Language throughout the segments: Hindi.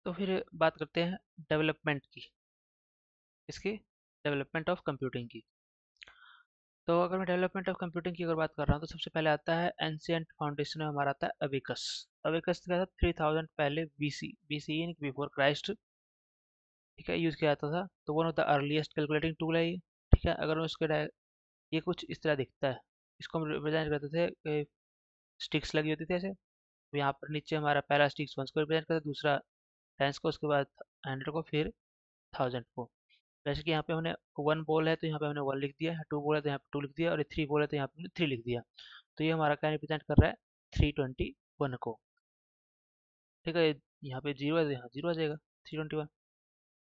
तो फिर बात करते हैं डेवलपमेंट की, इसकी डेवलपमेंट ऑफ कंप्यूटिंग की। तो अगर मैं डेवलपमेंट ऑफ कंप्यूटिंग की अगर बात कर रहा हूँ तो सबसे पहले आता है एंशियंट फाउंडेशन में हमारा आता है अबेकस। अबेकस क्या था, 3000 पहले बीसी, बीसी यानी बिफोर क्राइस्ट, ठीक है, यूज़ किया जाता था। तो one of the earliest calculating tool है ये, ठीक है। अगर मैं उसके ये कुछ इस तरह दिखता है, इसको हम रिप्रेजेंट करते थे, स्टिक्स लगी होती थी ऐसे। तो यहाँ पर नीचे हमारा पहला स्टिक्स वंस को रिप्रेजेंट करता है, दूसरा टेंस को, उसके बाद 100 को, फिर 1000 को। जैसे कि यहाँ पे हमने वन बोल है तो यहाँ पे हमने वन लिख दिया, टू बोल है तो यहाँ पे टू लिख दिया, और थ्री बोल है तो यहाँ पे हमने थ्री लिख दिया। तो ये हमारा क्या रिप्रेजेंट कर रहा है, 321 को, ठीक है। यहाँ पे जीरो है तो यहाँ जीरो आ जाएगा, 321।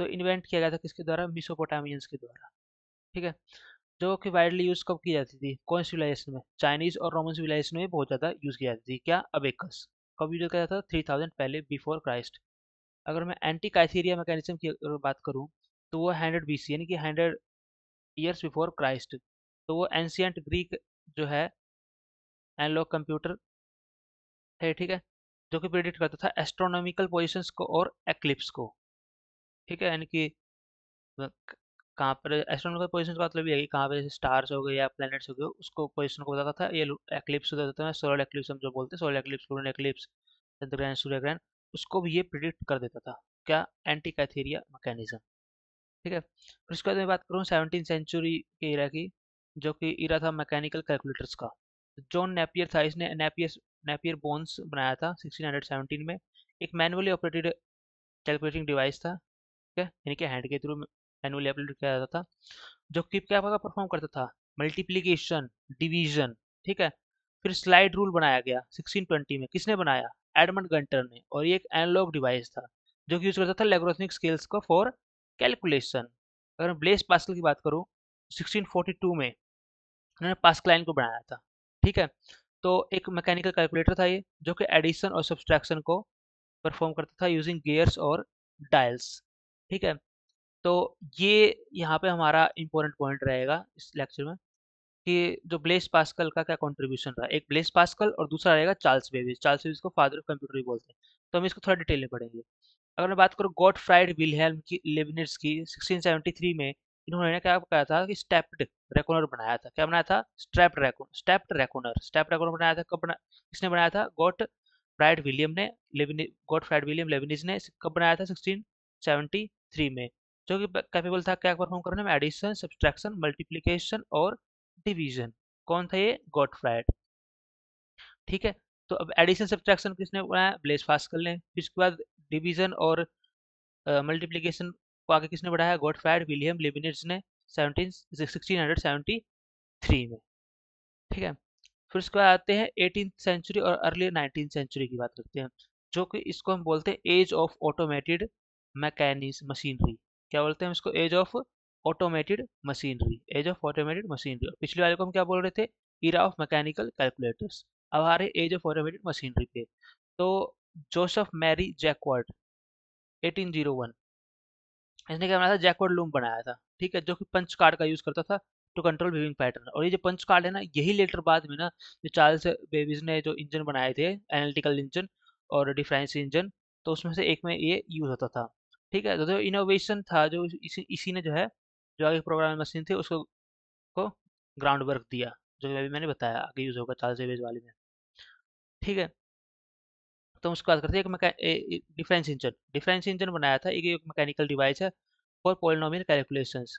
तो इन्वेंट किया गया था किसके द्वारा, मिसोपोटामियंस के द्वारा, ठीक है। जो कि वाइडली यूज कब की जाती थी, कौन सिविलाइजेशन में, चाइनीज और रोमन सिविलाइजेशन में बहुत ज़्यादा यूज की जाती थी। क्या, अबेकस। कब यूज किया जाता था, 3000 पहले बिफोर क्राइस्ट। अगर मैं एंटी काइथेरिया मैकेनिज्म की अगर बात करूँ तो वो 100 बीसी यानी कि 100 ईयर्स बिफोर क्राइस्ट। तो वो एंशियंट ग्रीक जो है एनालॉग कंप्यूटर है, ठीक है, जो कि प्रेडिक्ट करता था एस्ट्रोनॉमिकल पोजिशंस को और एक्लिप्स को, ठीक है। यानी कि कहाँ पर एस्ट्रोनॉमिकल पोजिशन का मतलब ये है कि कहाँ पे स्टार्स हो गए या प्लैनेट्स हो गए, उसको पोजिशन को बताता था। ये एक्लिप्स होता है, सोलर एक्लिप्स हम जो बोलते हैं, सोलर एक्लिप्स, लूनर एक्लिप्स, चंद्र ग्रहण, सूर्य ग्रहण, उसको भी ये प्रिडिक्ट कर देता था। क्या, एंटी कैथेरिया मैकेनिज्म, ठीक है। फिर उसके बाद मैं बात करूँ 17th सेंचुरी के इरा की, जो कि इरा था मैकेनिकल कैलकुलेटर्स का। जॉन नेपियर था, इसने नेपियर नेपियर बोन्स बनाया था 1617 में। एक मैनुअली ऑपरेटेड कैलकुलेटिंग डिवाइस था, ठीक है, यानी कि हैंड के थ्रू मैनुअली ऑपरेट किया जाता था, जो कि क्या परफॉर्म करता था, मल्टीप्लीकेशन, डिवीजन, ठीक है। फिर स्लाइड रूल बनाया गया 1620 में, किसने बनाया, एडमंड गंटर ने। और ये एक एनालॉग डिवाइस था जो कि यूज करता था लॉगरिथमिक स्केल्स को फॉर कैलकुलेशन। अगर मैं ब्लेस पास्कल की बात करूं, 1642 में उन्होंने पास्कल लाइन को बनाया था, ठीक है। तो एक मैकेनिकल कैलकुलेटर था ये, जो कि एडिशन और सब्सट्रैक्शन को परफॉर्म करता था यूजिंग गियर्स और डायल्स, ठीक है। तो ये यहाँ पे हमारा इंपॉर्टेंट पॉइंट रहेगा इस लेक्चर में, कि जो ब्लेस पास्कल का क्या कंट्रीब्यूशन रहा। एक ब्लेस पास्कल और दूसरा रहेगा चार्ल्स बेबेज। चार्ल्स बेबेज को फादर ऑफ कंप्यूटर भी बोलते हैं। तो हम इसको थोड़ा डिटेल में पढ़ेंगे। अगर मैं बात करूँ गॉटफ्राइड विल्हेल्म की लेबनिट्ज की, 1673 में इन्होंने क्या कहा था कि स्टेप्ड रेकोनर बनाया था। क्या बनाया था, स्टेप्ड रेकोनर बनाया था। कब बना, किसने बनाया था, गॉटफ्राइड विलियम ने, गॉटफ्राइड विलियम लेबनिज ने। कब बनाया था, 1673 में। जो कि कैपेबल था क्या परफॉर्म करने में, एडिशन, सब्सट्रैक्शन, मल्टीप्लिकेशन और डिवीजन। कौन था ये, गॉटफ्राइड, ठीक है। तो अब एडिशन सब्सट्रैक्शन किसने बनाया, ब्लेस पास्कल ने। फिर उसके बाद डिवीजन और मल्टीप्लिकेशन को आगे किसने बढ़ाया, गॉटफ्राइड विलियम लेबनिज ने 1673 में, ठीक है। फिर उसके बाद आते हैं 18th सेंचुरी और अर्ली 19th सेंचुरी की बात करते हैं, जो कि इसको हम बोलते हैं age of automated mechanism machinery. क्या बोलते हैं हम इसको, age of automated machinery, age of automated machinery. पिछले वाले को हम क्या बोल रहे थे, इरा ऑफ मैकेनिकल कैलकुलेटर्स। अब आ रहे एज ऑफ ऑटोमेटेड मशीनरी पे। तो जोसेफ मैरी जैकवर्ड 1801, इसने क्या बनाया था, जैकवर्ड लूम बनाया था, ठीक है, जो कि पंच कार्ड का यूज करता था टू कंट्रोल व्यूइंग पैटर्न। और ये जो पंच कार्ड है ना, यही लेटर बाद में ना, जो चार्ल्स बेबीज ने जो इंजन बनाए थे, एनालिटिकल इंजन और डिफरेंस इंजन, तो उसमें से एक में ये यूज होता था, ठीक है। तो जो इनोवेशन था, जो इसी ने जो है, जो आगे प्रोग्रामिंग मशीन थी उसको को ग्राउंड वर्क दिया, जो अभी मैंने बताया आगे यूज होगा चार्ल्स बेबीज वाले में, ठीक है। तो हम उसकी बात करते हैं, एक डिफरेंस इंजन बनाया था, एक मैकेनिकल डिवाइस है फॉर पोलिनोमियल कैलकुलेशंस,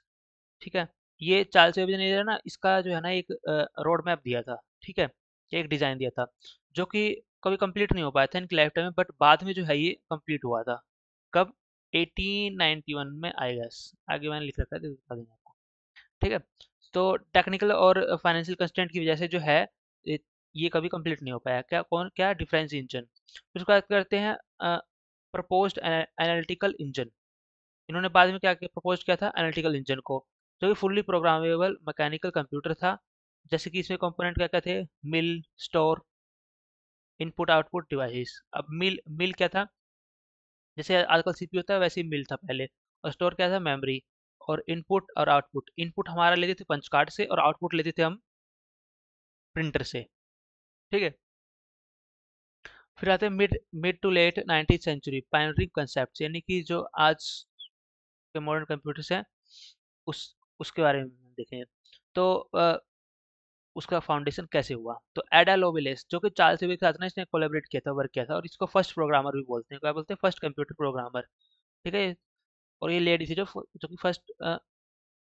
ठीक है। ये चार्ल्स बेबेज ने जो है ना, इसका जो है ना एक रोड मैप दिया था, ठीक है, एक डिजाइन दिया था, जो कि कभी कंप्लीट नहीं हो पाया था इनकी लाइफ टाइम में, बट बाद में जो है ये कंप्लीट हुआ था। कब, 1891 में आई गेस, आगे मैंने लिख रखा है तो बता देंगे आपको, ठीक है। तो टेक्निकल और फाइनेंशियल कंस्ट्रेंट की वजह से जो है ये ये कभी कंप्लीट नहीं हो पाया। क्या, कौन, क्या, डिफरेंस इंजन। फिर उसके बाद करते हैं प्रपोज्ड एनालिटिकल इंजन। इन्होंने बाद में क्या प्रपोज किया था, एनालिटिकल इंजन को, जो कि फुल्ली प्रोग्रामेबल मैकेनिकल कंप्यूटर था। जैसे कि इसमें कंपोनेंट क्या क्या थे, मिल, स्टोर, इनपुट आउटपुट डिवाइस। अब मिल मिल क्या था, जैसे आजकल सीपीयू होता है वैसे ही मिल था पहले। और स्टोर क्या था, मेमोरी। और इनपुट और आउटपुट, इनपुट हमारा लेते थे पंच कार्ड से और आउटपुट लेते थे हम प्रिंटर से, ठीक है। फिर आते हैं mid mid to late 19th century pioneering concept, यानी कि जो आज के मॉडर्न कंप्यूटर्स हैं उस उसके बारे में देखेंगे। तो उसका फाउंडेशन कैसे हुआ। तो एडा लोवेलेस जो कि चार्ल्स बेबेज के साथ ना इसने कोलैबोरेट किया था, वर्क किया था, और इसको फर्स्ट प्रोग्रामर भी बोलते हैं, क्या बोलते हैं, फर्स्ट कंप्यूटर प्रोग्रामर। ठीक है। और ये लेडी थी जो कि फर्स्ट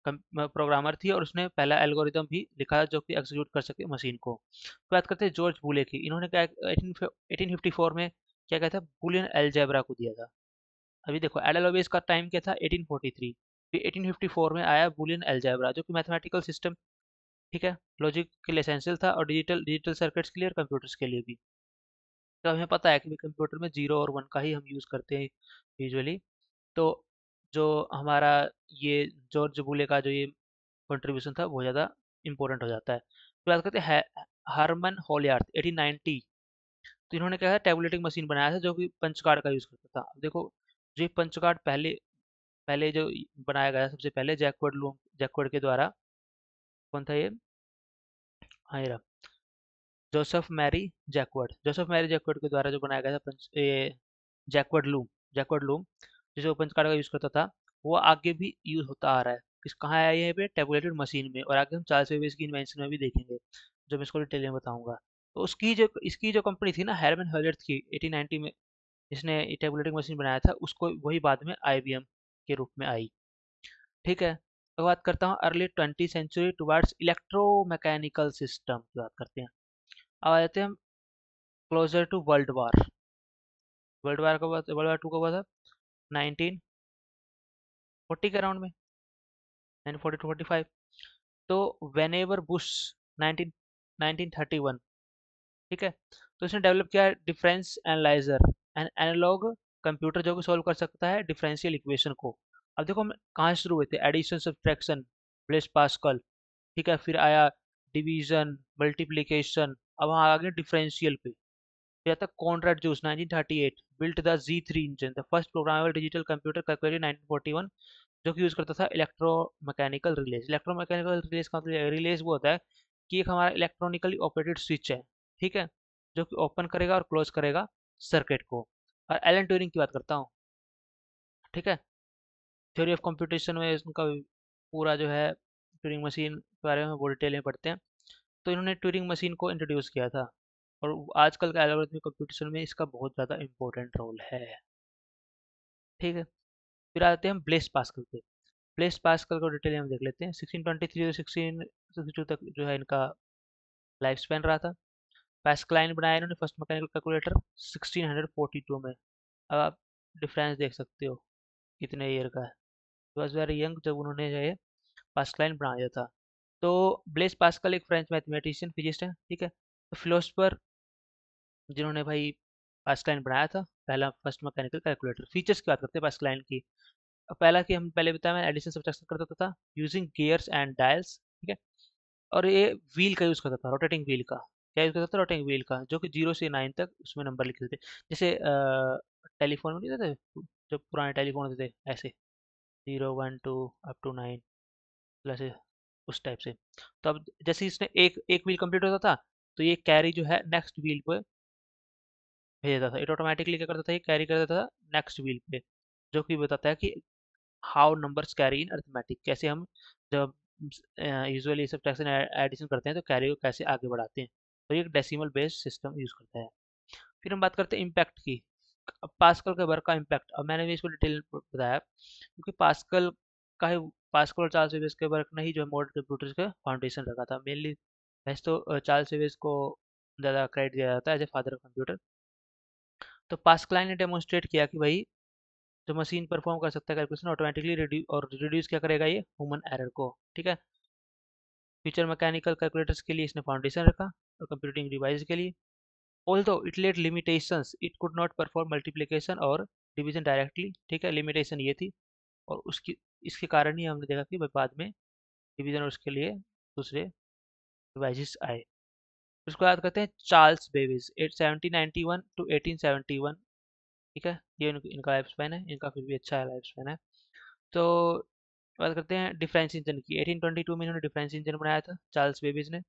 प्रोग्रामर थी, और उसने पहला एल्गोरिदम भी लिखा जो कि एग्जीक्यूट कर सके मशीन को। तो बात करते हैं जॉर्ज बूले की। इन्होंने क्या 1854 में क्या कहता है, बुलियन अलजेब्रा को दिया था। अभी देखो एडा लोवेलेस का टाइम क्या था, 1843। फिर 1854 में आया बुलियन अलजेब्रा जो कि मैथमेटिकल सिस्टम, ठीक है, लॉजिक के लिए एसेंशियल था, और डिजिटल डिजिटल सर्किट्स के लिए और कंप्यूटर्स के लिए भी। तो हमें पता है कि कंप्यूटर में जीरो और वन का ही हम यूज़ करते हैं यूजुअली। तो जो हमारा ये जॉर्ज बुले का जो ये कंट्रीब्यूशन था वो ज़्यादा इंपॉर्टेंट हो जाता है। तो बात करते हैं हार्मन होलियार्थ 1890। तो इन्होंने क्या है, टेबुलेटिंग मशीन बनाया था जो कि पंच कार्ड का यूज़ करता था। अब देखो जो ये पंच कार्ड पहले पहले जो बनाया गया सबसे पहले जैकवर्ड के द्वारा। कौन था ये, हाँ ये रहा, जोसेफ मैरी जैकवर्ड के द्वारा जो बनाया गया था पंच ये जैकवर्ड लूम जिसे ओपन कार्ड का यूज़ करता था, वो आगे भी यूज़ होता आ रहा है। किस कहाँ आया ये पे, टेबुलेटेड मशीन में, और आगे हम चार्ल्स बेबेज की इन्वेंशन में भी देखेंगे, जो मैं इसको डिटेल में बताऊंगा। तो इसकी जो कंपनी थी ना हेरमन होलियर्थ की 1890 में, जिसने टेबुलेटिंग मशीन बनाया था, उसको वही बाद में आईबीएम के रूप में आई। ठीक है। तो बात करता हूँ early 20th century towards electromechanical system की बात करते हैं। अब आ जाते हैं हम closer to world war. World war two का हुआ था 1940 के अराउंड में, 1940 टू 45। तो वेनेवर बुश 19 1931। ठीक है। तो इसने डेवलप किया difference analyser, an analog computer जो कि सॉल्व कर सकता है डिफरेंशियल इक्वेशन को। अब देखो हम कहाँ से शुरू हुए थे, एडिशन सब्ट्रैक्शन, ब्लेस पास्कल। ठीक है। फिर आया डिवीजन, मल्टीप्लिकेशन, अब हम आ गए डिफरेंशियल पे। फिर आता Conrad juice 1938 built the Z3 engine, the first programmable digital computer calculated 1941, जो कि यूज़ करता था इलेक्ट्रोमैकेनिकल रिलेज। इलेक्ट्रोमैकेनिकल रिलेज का मतलब रिलेज वो होता है कि एक हमारा इलेक्ट्रॉनिकली ऑपरेटेड स्विच है, ठीक है, जो कि ओपन करेगा और क्लोज करेगा सर्किट को। और एलन ट्यूरिंग की बात करता हूँ। ठीक है। थ्योरी ऑफ कंप्यूटेशन में उनका पूरा जो है ट्यूरिंग मशीन के बारे में वो डिटेल में पढ़ते हैं। तो इन्होंने ट्यूरिंग मशीन को इंट्रोड्यूस किया था, और आजकल का एल्गोरिथमिक कंप्यूटेशन में इसका बहुत ज़्यादा इंपॉर्टेंट रोल है। ठीक है। फिर आते हैं हम ब्लेस पास्कल पे। ब्लेस पास्कल को डिटेल में हम देख लेते हैं। 1623 से 1662 तक जो है इनका लाइफ स्पैन रहा था। पास्कलाइन बनाया इन्होंने फर्स्ट मैकेनिकल कैलकुलेटर 1642 में। अब आप डिफरेंस देख सकते हो कितने ईयर का है। वॉज वेरी यंग जब उन्होंने जो है पास्कलाइन बनाया था। तो ब्लेस पास्कल एक फ्रेंच मैथमेटिशियन फिजिस्ट है, ठीक है, तो फिलोसफर जिन्होंने भाई पास्कलाइन बनाया था, पहला फर्स्ट मैकेनिकल कैलकुलेटर। फीचर्स की बात करते हैं पास्कलाइन की। पहला कि हम पहले बताया, मैं एडिशन सब्ट्रैक्शन करता था यूजिंग गियर्स एंड डायल्स, ठीक है, और ये व्हील का यूज़ करता था, रोटेटिंग व्हील का। क्या यूज़ करता था, रोटेटिंग व्हील का, जो कि 0 से 9 तक उसमें नंबर लिखे थे। जैसे टेलीफोन में नहीं होते थे, जो पुराने टेलीफोन होते थे ऐसे, 0 1 2 अप टू 9 प्लस, उस टाइप से। तो अब जैसे इसने एक एक व्हील कंप्लीट होता था, तो ये कैरी जो है नेक्स्ट व्हील पे भेज देता था। इट ऑटोमेटिकली क्या करता था, ये कैरी कर देता था नेक्स्ट व्हील पे, जो कि बताता है कि how numbers carry in arithmetic, कैसे हम जब यूजुअली सब्ट्रैक्शन एडिशन करते हैं तो कैरी को कैसे आगे बढ़ाते हैं। तो ये एक डेसिमल बेस्ड सिस्टम यूज करता है। फिर हम बात करते हैं इम्पैक्ट की। अब पास्कल के वर्क का इम्पैक्ट, अब मैंने भी इसको डिटेल में बताया क्योंकि पास्कल का ही, पास्कल और चार्ल्स बेबेज के वर्क ने ही जो मॉडर्न कंप्यूटर्स का फाउंडेशन रखा था मेनली। वैसे तो चार्ल्स बेबेज को ज़्यादा क्रेडिट दिया जाता है as a father of computer. तो पास्कलाइन ने डेमोन्स्ट्रेट किया कि भाई जो मशीन परफॉर्म कर सकता है कैलकुलेशन ऑटोमेटिकली रिड्यूस क्या करेगा, ये ह्यूमन एरर को। ठीक है। फ्यूचर मैकेनिकल कैलकुलेटर्स के लिए इसने फाउंडेशन रखा, और कंप्यूटिंग डिवाइस के लिए। Although it led limitations, it could not perform multiplication और डिवीजन डायरेक्टली। ठीक है, लिमिटेशन ये थी, और उसकी इसके कारण ही हमने देखा कि बाद में डिवीजन और उसके लिए दूसरे डिवाइसेस आए। उसको याद करते हैं चार्ल्स बेबीज 1791 टू 1871। ठीक है, ये इनका लाइफ स्पैन है, इनका फिर भी अच्छा लाइफ स्पैन है। तो बात करते हैं डिफरेंस इंजन की। 1822 में इन्होंने डिफरेंस इंजन बनाया था चार्ल्स बेबीज ने,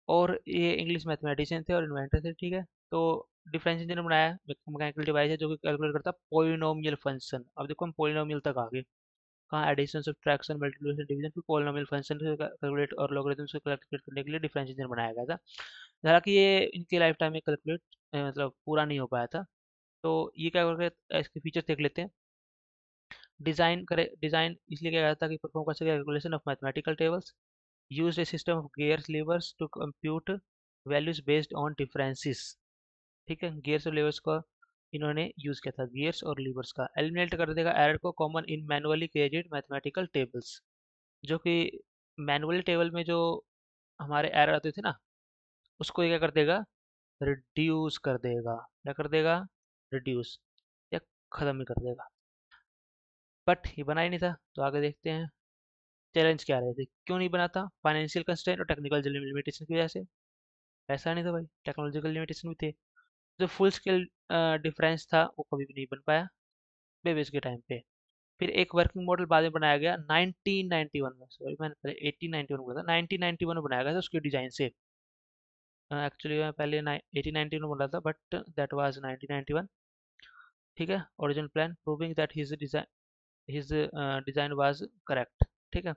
और ये इंग्लिश मैथमेटिशियन थे और इन्वेंटर थे। ठीक है। तो डिफरेंस इंजन बनाया है, मैकेनिकल डिवाइस है जो कि कैलकुलेट करता है पॉलिनोमियल फंक्शन। अब देखो हम पॉलिनोमियल तक आ गए, कहाँ एडिशन सब्ट्रैक्शन मल्टीप्लिकेशन डिवीजन फिर पॉलिनोमियल फंक्शन कैलकुलेट और लॉगरिथम्स को कैलकुलेट करने के लिए डिफरेंस इंजन बनाया गया था। हालांकि ये इनके लाइफ टाइम में कैलकुलेट मतलब पूरा नहीं हो पाया था। तो ये क्या करके इसके फीचर देख लेते हैं। डिजाइन इसलिए किया गया था कि परफॉर्म कर सके calculation of mathematical tables, use a system of gears levers to compute values based on differences. ठीक है, गियर्स और लीवर्स का इन्होंने यूज किया था, गियर्स और लीवर्स का। एलिमिनेट कर देगा एरर को common in manually created mathematical tables, जो कि मैनुअली टेबल में जो हमारे एरर आते थे ना, उसको ये क्या कर देगा, रिड्यूस कर देगा। क्या कर देगा, रिड्यूस, या खत्म ही कर देगा। बट ये बना ही नहीं था, तो आगे देखते हैं चैलेंज क्या रहे थे, क्यों नहीं बना था। फाइनेंशियल कंस्ट्रेंट और टेक्निकल लिमिटेशन की वजह से। ऐसा नहीं था भाई, टेक्नोलॉजिकल लिमिटेशन भी थे। जो फुल स्केल डिफरेंस था वो कभी भी नहीं बन पाया बेबीज के टाइम पे। फिर एक वर्किंग मॉडल बाद में बनाया गया 1991 में, सॉरी मैंने पहले 1891 में बोला था, 1991 में बनाया गया था उसके डिजाइन से। एक्चुअली मैं पहले 1891 में बोला था, बट दैट वाज 1991। ठीक है, original plan proving that his design was correct. ठीक है,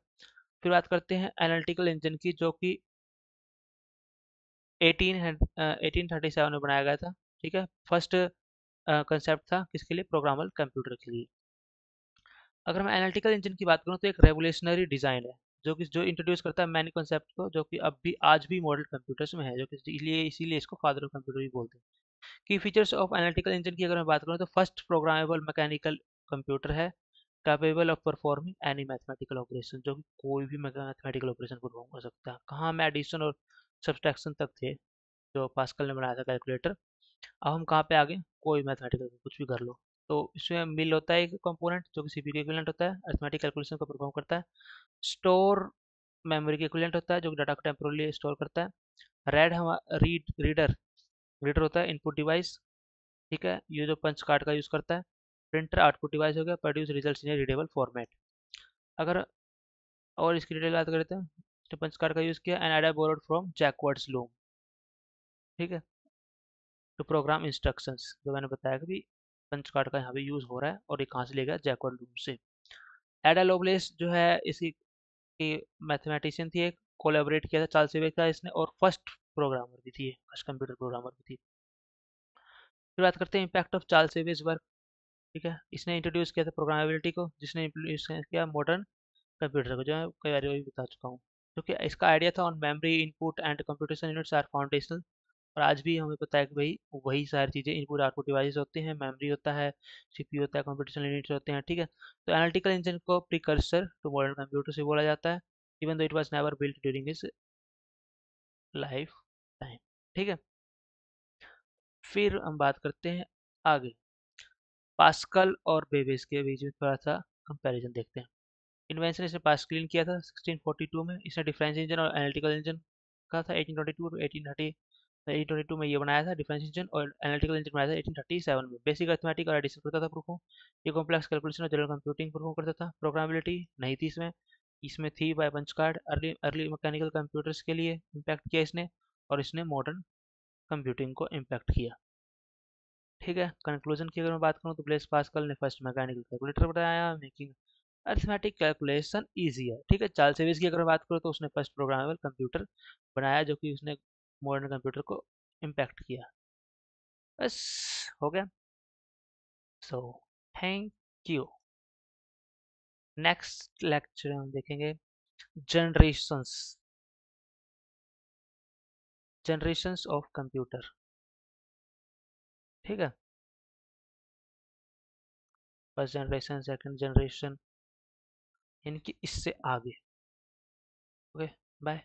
फिर बात करते हैं एनालिटिकल इंजन की, जो कि 1837 में बनाया गया था। ठीक है, फर्स्ट कंसेप्ट था किसके लिए, प्रोग्रामेबल कंप्यूटर के लिए। अगर मैं एनालिटिकल इंजन की बात करूँ तो एक रेवोल्यूशनरी डिजाइन है, जो इंट्रोड्यूस करता है मैनी कॉन्सेप्ट को, जो कि अब भी आज भी मॉडल कंप्यूटर्स में है, जो कि इसीलिए इसको फादर ऑफ कंप्यूटर भी बोलते हैं। की फीचर्स ऑफ एनालिटिकल इंजन की अगर मैं बात करूँ तो फर्स्ट प्रोग्रामेबल मैकेनिकल कंप्यूटर है, capable of performing any mathematical operation, जो कि कोई भी मैथमेटिकल ऑपरेशन परफॉर्म कर सकता है। कहाँ में एडिशन और सब्सट्रैक्शन तक थे जो पास्कल ने बनाया था कैलकुलेटर। अब हम कहाँ पे आ गए, कोई मैथमेटिकल कुछ भी कर लो। तो इसमें मिल होता है एक कंपोनेंट जो कि सीपीयू के इक्विवेलेंट होता है, अरिथमेटिक कैलकुलेशन को परफॉर्म करता है। स्टोर मेमोरी के इक्विवेलेंट होता है, जो कि डाटा को टेम्पोरली स्टोर करता है। रेड हम रीडर रीडर होता है, इनपुट डिवाइस। ठीक है, ये जो पंच कार्ड का यूज़ करता है। प्रिंटर आउटपुट डिवाइस हो गया, produce results in readable format. अगर और इसकी डिटेल बात करते हैं, तो पंच कार्ड का यूज़ किया and idea borrowed from Jacquard's loom. ठीक है, तो प्रोग्राम इंस्ट्रक्शंस जो मैंने बताया कि पंच कार्ड का यहाँ पे यूज़ हो रहा है, और ये कहाँ से लेगा, जैकवर्ड लूम से। एडा लोवलेस जो है इसकी की मैथमेटिशियन थी, एक कोलैबोरेट किया था चार्ल्स बेबेज का इसने, और फर्स्ट प्रोग्रामर भी थी, फर्स्ट कंप्यूटर प्रोग्रामर भी थी। फिर बात करते हैं impact of Charles Babbage work. ठीक है, इसने इंट्रोड्यूस किया था प्रोग्रामेबिलिटी को, जिसने इंट्रोड्यूस किया मॉडर्न कंप्यूटर को, जो मैं कई बार भी बता चुका हूँ। क्योंकि इसका आइडिया था on memory input and computation units are foundational. और आज भी हमें पता है कि भाई वही सारी चीज़ें इनपुट आउटपुट डिवाइस होते हैं, मेमोरी होता है, सीपीयू होता है, कंप्यूटेशन यूनिट्स होते हैं। ठीक है, तो एनालिटिकल इंजन को प्रिकर्सर टू मॉडर्न कंप्यूटर से बोला जाता है, even though it was never built during his life time. ठीक है, फिर हम बात करते हैं आगे, पास्कल और बेबेज के बीच में थोड़ा सा कंपैरिजन देखते हैं। इन्वेंशन इसने पास्कल ने किया था 1642 में। इसने डिफरेंस इंजन और एनालिटिकल इंजन का था 1822 टू 1830। 1822 में ये बनाया था डिफरेंस इंजन, और एनालिटिकल इंजन बनाया था 1837 में। बेसिक अरिथमेटिक और एडिशन करता था परफॉर्म, ये कॉम्प्लेक्स कैलकुलेशन और जनरल कंप्यूटिंग परफॉर्म करता था। प्रोग्रामेबिलिटी नहीं थी इसमें, इसमें थी by punch card. Early early mechanical computers के लिए इम्पैक्ट किया इसने, और इसने मॉडर्न कंप्यूटिंग को इम्पैक्ट किया। ठीक है, कंक्लूजन की अगर मैं बात करूँ तो ब्लेस पास्कल ने फर्स्ट मैकेनिकल कैलकुलेटर बनाया, मेकिंग अरिथमेटिक कैलकुलेशन ईजी है। ठीक है, चार्ल्स बेबेज की अगर मैं बात करूँ तो उसने फर्स्ट प्रोग्रामेबल कंप्यूटर बनाया, जो कि उसने मॉडर्न कंप्यूटर को इम्पैक्ट किया। बस हो गया। So thank you. Next lecture हम देखेंगे जनरेशंस जनरेशंस ऑफ कंप्यूटर। ठीक है, फर्स्ट जनरेशन, सेकंड जनरेशन, इनकी इससे आगे। Okay, bye.